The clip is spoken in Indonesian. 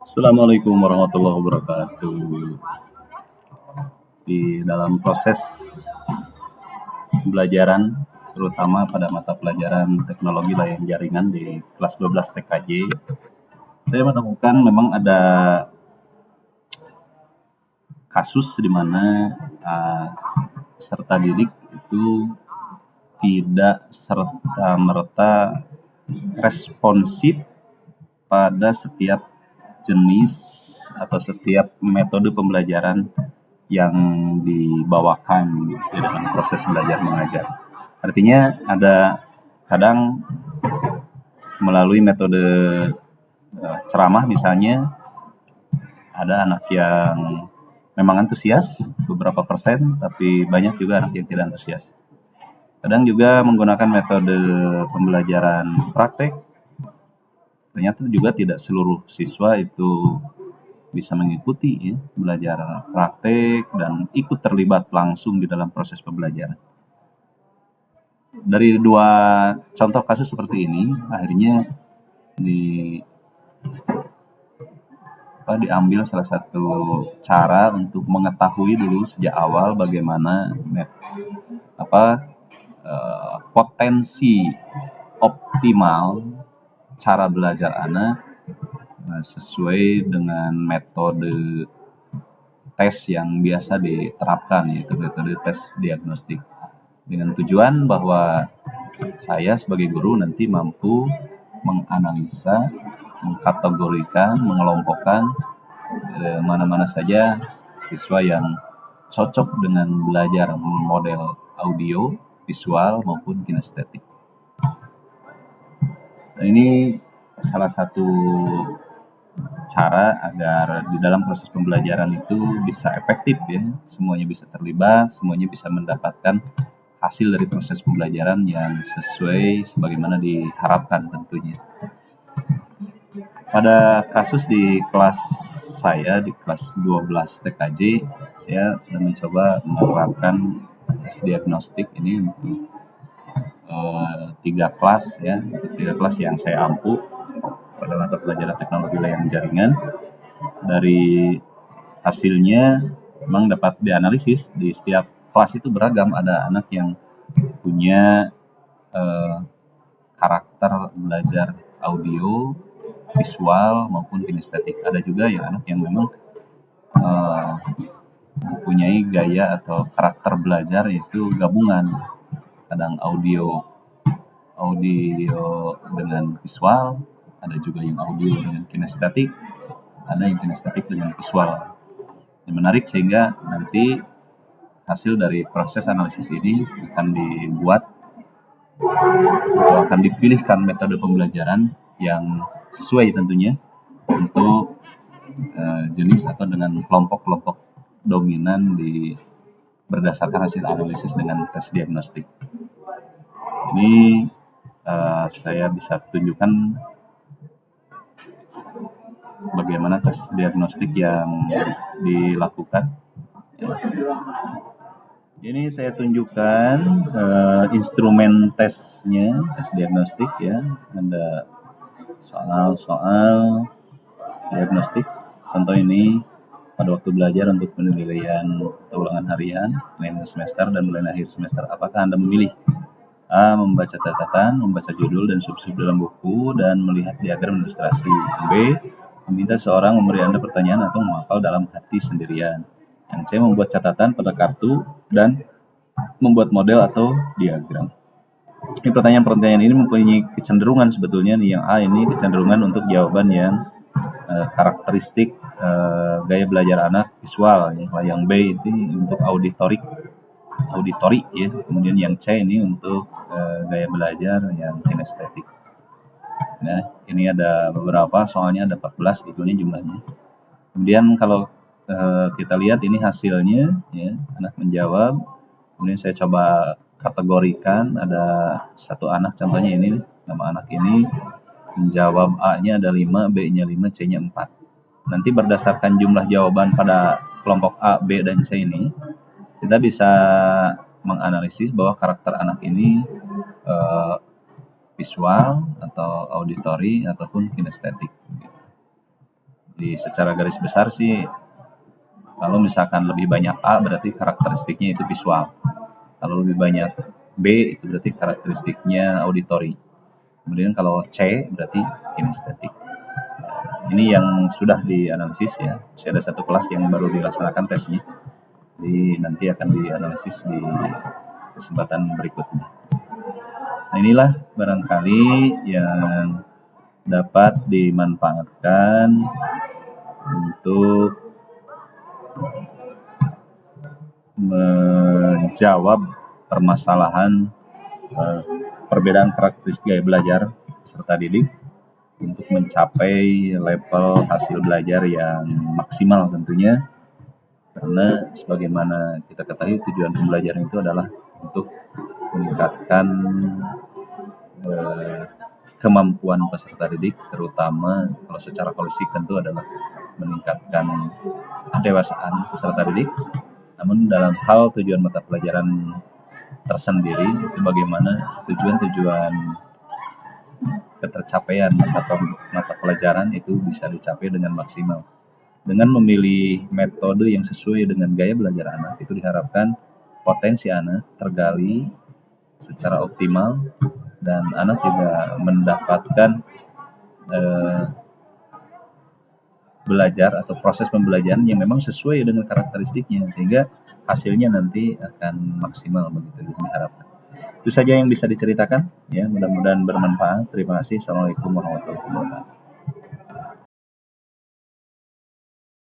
Assalamualaikum warahmatullahi wabarakatuh. Di dalam proses pembelajaran, terutama pada mata pelajaran teknologi layar jaringan di kelas 12 TKJ, saya menemukan memang ada kasus di mana peserta didik itu tidak serta-merta responsif pada setiap jenis atau setiap metode pembelajaran yang dibawakan di dalam proses belajar mengajar. Artinya ada kadang melalui metode ceramah misalnya, ada anak yang memang antusias beberapa persen, tapi banyak juga anak yang tidak antusias. Kadang juga menggunakan metode pembelajaran praktek, ternyata juga tidak seluruh siswa itu bisa mengikuti ya, belajar praktek dan ikut terlibat langsung di dalam proses pembelajaran. Dari dua contoh kasus seperti ini, akhirnya diambil salah satu cara untuk mengetahui dulu sejak awal bagaimana potensi optimal cara belajar anak sesuai dengan metode tes yang biasa diterapkan, yaitu metode tes diagnostik, dengan tujuan bahwa saya sebagai guru nanti mampu menganalisa, mengkategorikan, mengelompokkan mana-mana saja siswa yang cocok dengan belajar model audio, visual maupun kinestetik. Dan ini salah satu cara agar di dalam proses pembelajaran itu bisa efektif ya, semuanya bisa terlibat, semuanya bisa mendapatkan hasil dari proses pembelajaran yang sesuai sebagaimana diharapkan tentunya. Pada kasus di kelas saya, di kelas 12 TKJ, saya sudah mencoba menerapkan tes diagnostik ini untuk 3 kelas ya, untuk 3 kelas yang saya ampu pada mata pelajaran teknologi layar jaringan. Dari hasilnya memang dapat dianalisis, di setiap kelas itu beragam, ada anak yang punya karakter belajar audio, visual maupun kinestetik. Ada juga yang anak yang memang mempunyai gaya atau karakter belajar yaitu gabungan, kadang audio dengan visual, ada juga yang audio dengan kinestetik, ada yang kinestetik dengan visual. Yang menarik sehingga nanti hasil dari proses analisis ini akan dibuat atau akan dipilihkan metode pembelajaran yang sesuai tentunya untuk jenis atau dengan kelompok-kelompok dominan berdasarkan hasil analisis dengan tes diagnostik. Ini saya bisa tunjukkan bagaimana tes diagnostik yang dilakukan. Ini saya tunjukkan instrumen tesnya, tes diagnostik ya. Ada soal-soal diagnostik. Contoh ini pada waktu belajar untuk penilaian ulangan harian, nilai semester dan nilai akhir semester. Apakah Anda memilih A. Membaca catatan, membaca judul dan sub-sub dalam buku, dan melihat diagram ilustrasi. B. Meminta seorang memberi Anda pertanyaan atau menghafal dalam hati sendirian. Yang C. Membuat catatan pada kartu dan membuat model atau diagram. Ini pertanyaan-pertanyaan ini mempunyai kecenderungan sebetulnya nih, yang A ini kecenderungan untuk jawaban yang karakteristik gaya belajar anak visual ya. Yang B itu untuk auditori ya. Kemudian yang C ini untuk gaya belajar yang kinestetik. Nah, ini ada beberapa, soalnya ada 14 sebetulnya jumlahnya. Kemudian kalau kita lihat ini hasilnya ya, anak menjawab. Kemudian saya coba kategorikan, ada satu anak contohnya ini, nama anak ini menjawab A-nya ada 5, B-nya 5, C-nya 4. Nanti berdasarkan jumlah jawaban pada kelompok A, B, dan C ini, kita bisa menganalisis bahwa karakter anak ini visual atau auditori ataupun kinestetik. Di secara garis besar sih, kalau misalkan lebih banyak A berarti karakteristiknya itu visual. Kalau lebih banyak B itu berarti karakteristiknya auditory. Kemudian kalau C berarti kinestetik. Ini yang sudah dianalisis ya. Masih ada satu kelas yang baru dilaksanakan tesnya. Jadi nanti akan dianalisis di kesempatan berikutnya. Nah, inilah barangkali yang dapat dimanfaatkan untuk menjawab permasalahan perbedaan karakteristik gaya belajar peserta didik untuk mencapai level hasil belajar yang maksimal tentunya, karena sebagaimana kita ketahui tujuan pembelajaran itu adalah untuk meningkatkan kemampuan peserta didik, terutama kalau secara holistik tentu adalah meningkatkan kedewasaan peserta didik. Namun dalam hal tujuan mata pelajaran tersendiri itu bagaimana tujuan-tujuan ketercapaian mata pelajaran itu bisa dicapai dengan maksimal. Dengan memilih metode yang sesuai dengan gaya belajar anak, itu diharapkan potensi anak tergali secara optimal dan anak juga mendapatkan belajar atau proses pembelajaran yang memang sesuai dengan karakteristiknya, sehingga hasilnya nanti akan maksimal begitu yang diharapkan. Itu saja yang bisa diceritakan ya, mudah-mudahan bermanfaat. Terima kasih. Assalamualaikum warahmatullahi wabarakatuh.